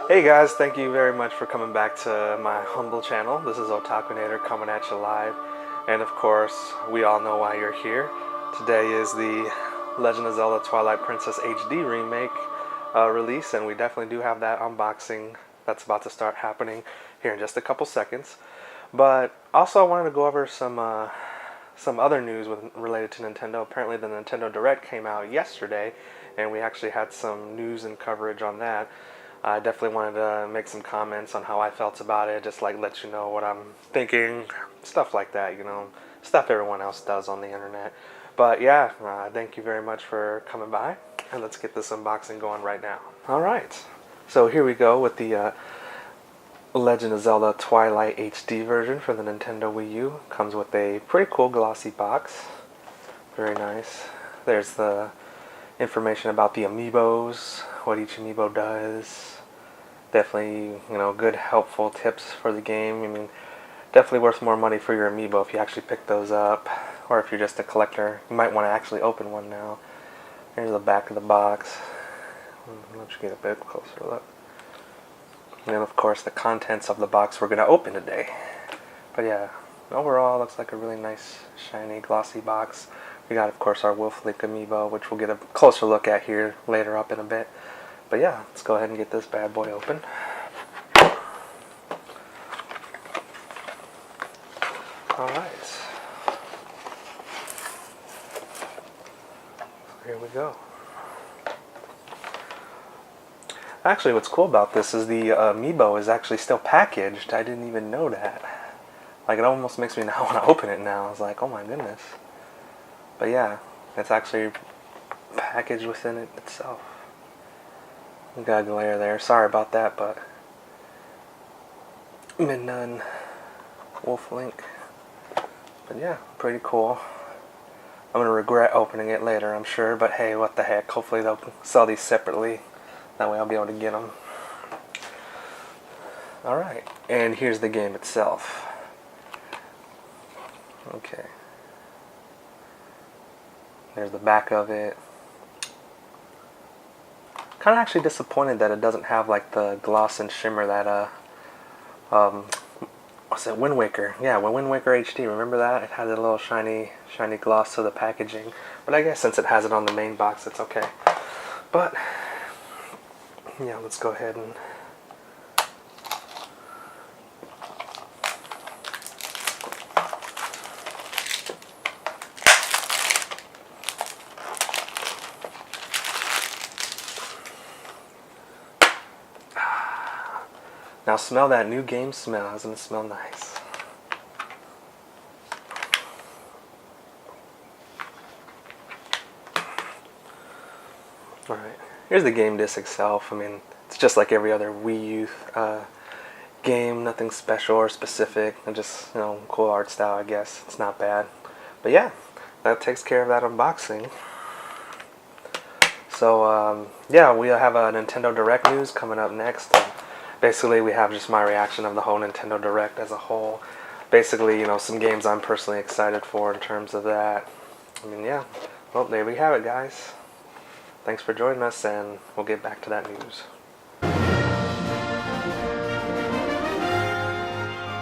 Hey guys, thank you very much for coming back to my humble channel. This is Otakunator coming at you live. And of course, we all know why you're here. Today is the Legend of Zelda Twilight Princess HD remake release, and we definitely do have that unboxing that's about to start happening here in just a couple seconds. But also I wanted to go over some other news related to Nintendo. Apparently the Nintendo Direct came out yesterday, and we actually had some news and coverage on that. I definitely wanted to make some comments on how I felt about it, just like let you know what I'm thinking, stuff like that, stuff everyone else does on the internet. But yeah, thank you very much for coming by, and let's get this unboxing going right now. Alright, so here we go with the Legend of Zelda Twilight HD version for the Nintendo Wii U. Comes with a pretty cool glossy box, very nice. There's the information about the amiibos, what each amiibo does. Definitely, good helpful tips for the game. I mean, definitely worth more money for your amiibo if you actually pick those up, or if you're just a collector, you might want to actually open one now. Here's the back of the box. Let you get a bit closer look. And of course the contents of the box we're going to open today. But yeah, overall looks like a really nice, shiny, glossy box. We got, of course, our Wolf Link amiibo, which we'll get a closer look at here later up in a bit. But yeah, let's go ahead and get this bad boy open. Alright. So here we go. Actually, what's cool about this is the amiibo is actually still packaged. I didn't even know that. Like, it almost makes me now want to open it now. I was like, oh my goodness. But yeah, it's actually packaged within it itself. We got a glare there. Sorry about that, but Midnun Wolf Link. But yeah, pretty cool. I'm gonna regret opening it later, I'm sure. But hey, what the heck? Hopefully they'll sell these separately. That way I'll be able to get them. All right, and here's the game itself. Okay. There's the back of it. Kind of actually disappointed that it doesn't have like the gloss and shimmer that what's it, Wind Waker? Yeah, when Wind Waker HD, remember that? It had a little shiny gloss to the packaging. But I guess since it has it on the main box, it's okay. But yeah, let's go ahead and now smell that new game smell. Doesn't it smell nice? Alright, here's the game disc itself. I mean, it's just like every other Wii U game. Nothing special or specific. And just, cool art style, I guess. It's not bad. But yeah, that takes care of that unboxing. So, yeah, we have a Nintendo Direct news coming up next. Basically, we have just my reaction of the whole Nintendo Direct as a whole. Basically, some games I'm personally excited for in terms of that. I mean, yeah. Well, there we have it, guys. Thanks for joining us, and we'll get back to that news.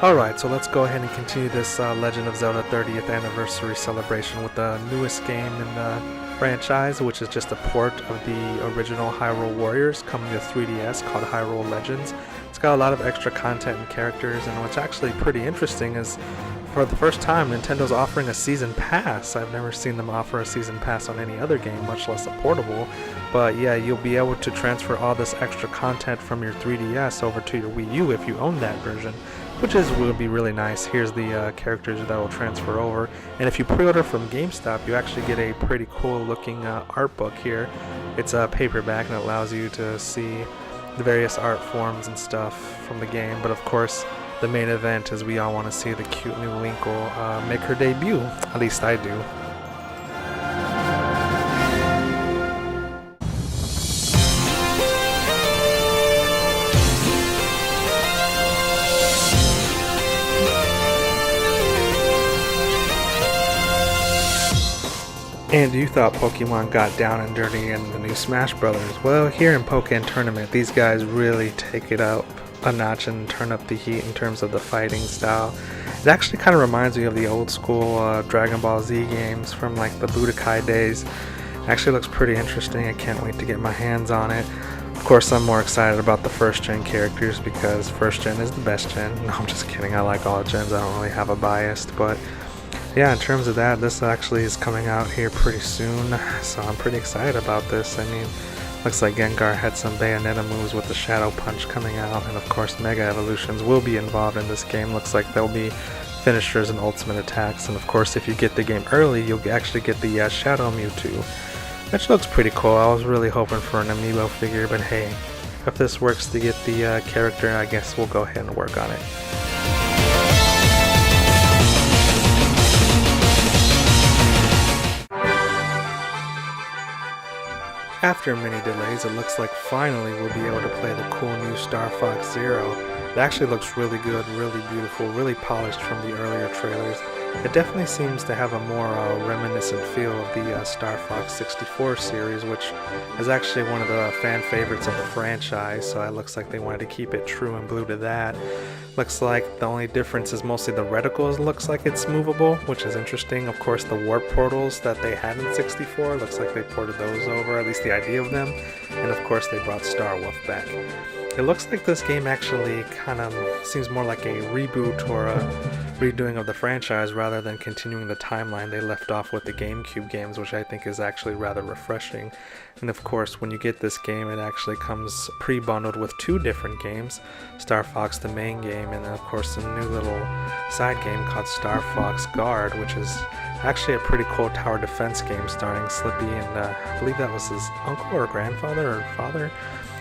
Alright, so let's go ahead and continue this Legend of Zelda 30th anniversary celebration with the newest game in the franchise, which is just a port of the original Hyrule Warriors coming to 3DS called Hyrule Legends. It's got a lot of extra content and characters, and what's actually pretty interesting is for the first time Nintendo's offering a season pass. I've never seen them offer a season pass on any other game, much less a portable. But yeah, you'll be able to transfer all this extra content from your 3DS over to your Wii U if you own that version, which will be really nice. Here's the characters that will transfer over, and if you pre-order from GameStop, you actually get a pretty cool looking art book here. It's a paperback and it allows you to see the various art forms and stuff from the game, but of course the main event is we all want to see the cute new Link will make her debut. At least I do. And you thought Pokemon got down and dirty in the new Smash Brothers. Well, here in Pokken Tournament, these guys really take it up a notch and turn up the heat in terms of the fighting style. It actually kind of reminds me of the old school Dragon Ball Z games from like the Budokai days. It actually looks pretty interesting. I can't wait to get my hands on it. Of course, I'm more excited about the first gen characters because first gen is the best gen. No, I'm just kidding. I like all gens. I don't really have a bias, but yeah, in terms of that, this actually is coming out here pretty soon, so I'm pretty excited about this. I mean, looks like Gengar had some Bayonetta moves with the Shadow Punch coming out, and of course Mega Evolutions will be involved in this game. Looks like there'll be finishers and ultimate attacks, and of course if you get the game early, you'll actually get the Shadow Mewtwo, which looks pretty cool. I was really hoping for an amiibo figure, but hey, if this works to get the character, I guess we'll go ahead and work on it. After many delays, it looks like finally we'll be able to play the cool new Star Fox Zero. It actually looks really good, really beautiful, really polished from the earlier trailers. It definitely seems to have a more reminiscent feel of the Star Fox 64 series, which is actually one of the fan favorites of the franchise, so it looks like they wanted to keep it true and blue to that. Looks like the only difference is mostly the reticles looks like it's movable, which is interesting. Of course, the warp portals that they had in 64, looks like they ported those over, at least the idea of them. And of course, they brought Star Wolf back. It looks like this game actually kind of seems more like a reboot or a redoing of the franchise rather than continuing the timeline they left off with the GameCube games, which I think is actually rather refreshing. And of course, when you get this game, it actually comes pre-bundled with two different games, Star Fox the main game, and then of course a new little side game called Star Fox Guard, which is actually a pretty cool tower defense game starring Slippy and I believe that was his uncle or grandfather or father.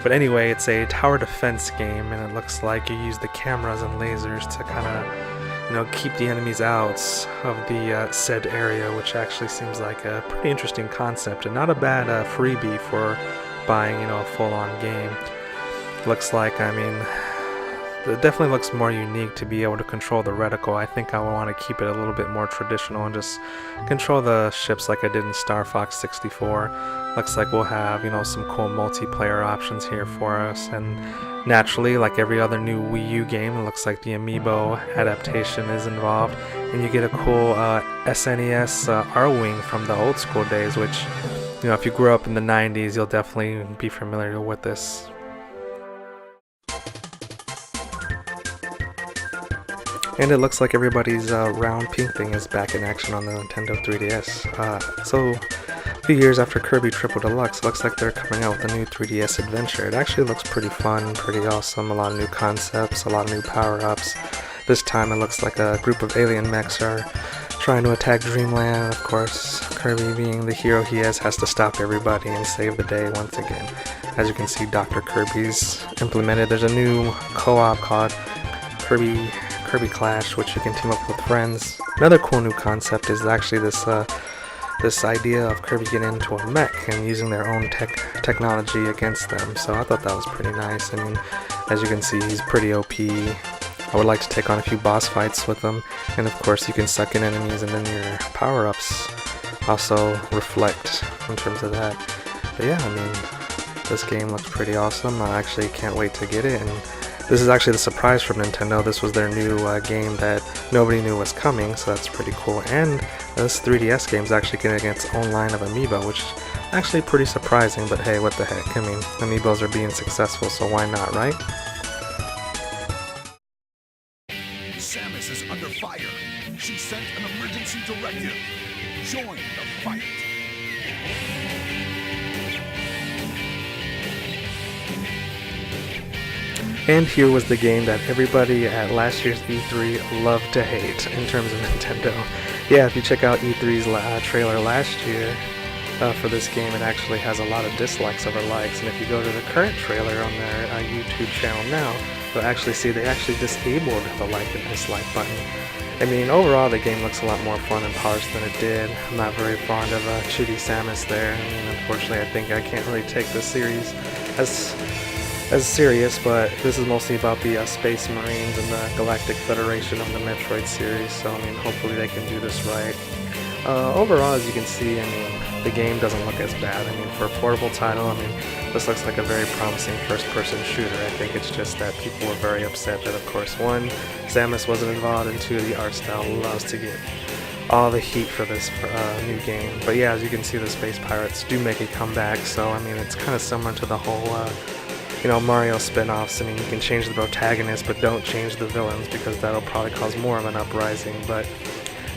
But anyway, it's a tower defense game, and it looks like you use the cameras and lasers to kind of, keep the enemies out of the said area, which actually seems like a pretty interesting concept and not a bad freebie for buying, a full-on game. Looks like, it definitely looks more unique to be able to control the reticle. I think I want to keep it a little bit more traditional and just control the ships like I did in Star Fox 64. Looks like we'll have, some cool multiplayer options here for us, and naturally, like every other new Wii U game, it looks like the amiibo adaptation is involved, and you get a cool SNES R-Wing from the old school days, which, if you grew up in the 90s, you'll definitely be familiar with this. And it looks like everybody's round pink thing is back in action on the Nintendo 3DS. So, a few years after Kirby Triple Deluxe, it looks like they're coming out with a new 3DS adventure. It actually looks pretty fun, pretty awesome, a lot of new concepts, a lot of new power-ups. This time it looks like a group of alien mechs are trying to attack Dreamland. Of course, Kirby, being the hero he is, has to stop everybody and save the day once again. As you can see, Dr. Kirby's implemented. There's a new co-op called Kirby Clash, which you can team up with friends. Another cool new concept is actually this idea of Kirby getting into a mech and using their own technology against them. So I thought that was pretty nice. As you can see, he's pretty OP. I would like to take on a few boss fights with him, and of course you can suck in enemies, and then your power-ups also reflect in terms of that. But yeah, this game looks pretty awesome. I actually can't wait to get it, and this is actually the surprise from Nintendo. This was their new game that nobody knew was coming, so that's pretty cool. And this 3DS game is actually getting its own line of amiibo, which is actually pretty surprising, but hey, what the heck. Amiibos are being successful, so why not, right? Samus is under fire. She sent an emergency directive. Join the fight. And here was the game that everybody at last year's E3 loved to hate in terms of Nintendo. Yeah, if you check out E3's trailer last year for this game, it actually has a lot of dislikes over likes. And if you go to the current trailer on their YouTube channel now, you'll actually see they actually disabled the like and dislike button. Overall the game looks a lot more fun and polished than it did. I'm not very fond of Chitty Samus there. Unfortunately, I think I can't really take this series as serious, but this is mostly about the Space Marines and the Galactic Federation of the Metroid series, so hopefully they can do this right. Overall, as you can see, I mean, the game doesn't look as bad. I mean, for a portable title, I mean, this looks like a very promising first-person shooter. I think it's just that people were very upset that, of course, one, Samus wasn't involved, and two, the art style loves to get all the heat for this new game. But yeah, as you can see, the Space Pirates do make a comeback, so I mean, it's kind of similar to the whole, Mario spin-offs. I mean, you can change the protagonist, but don't change the villains, because that'll probably cause more of an uprising. But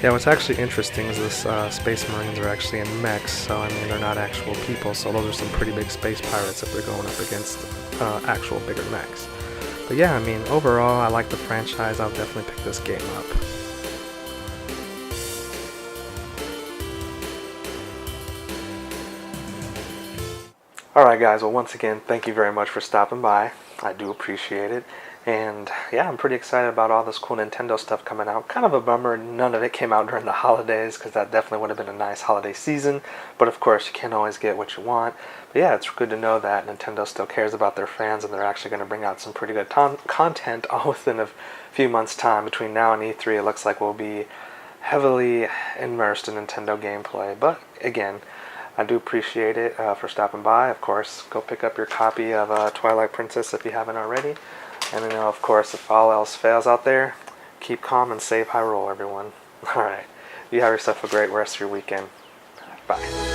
yeah, what's actually interesting is this Space Marines are actually in mechs, so I mean, they're not actual people, so those are some pretty big space pirates if they're going up against actual bigger mechs. But yeah, I mean, overall, I like the franchise. I'll definitely pick this game up. Alright guys, well once again, thank you very much for stopping by. I do appreciate it. And yeah, I'm pretty excited about all this cool Nintendo stuff coming out. Kind of a bummer none of it came out during the holidays, because that definitely would have been a nice holiday season. But of course, you can't always get what you want. But yeah, it's good to know that Nintendo still cares about their fans, and they're actually going to bring out some pretty good content all within a few months' time. Between now and E3, it looks like we'll be heavily immersed in Nintendo gameplay. But again, I do appreciate it for stopping by. Of course, go pick up your copy of Twilight Princess if you haven't already. And then, of course, if all else fails out there, keep calm and save Hyrule, everyone. Alright, you have yourself a great rest of your weekend. Bye.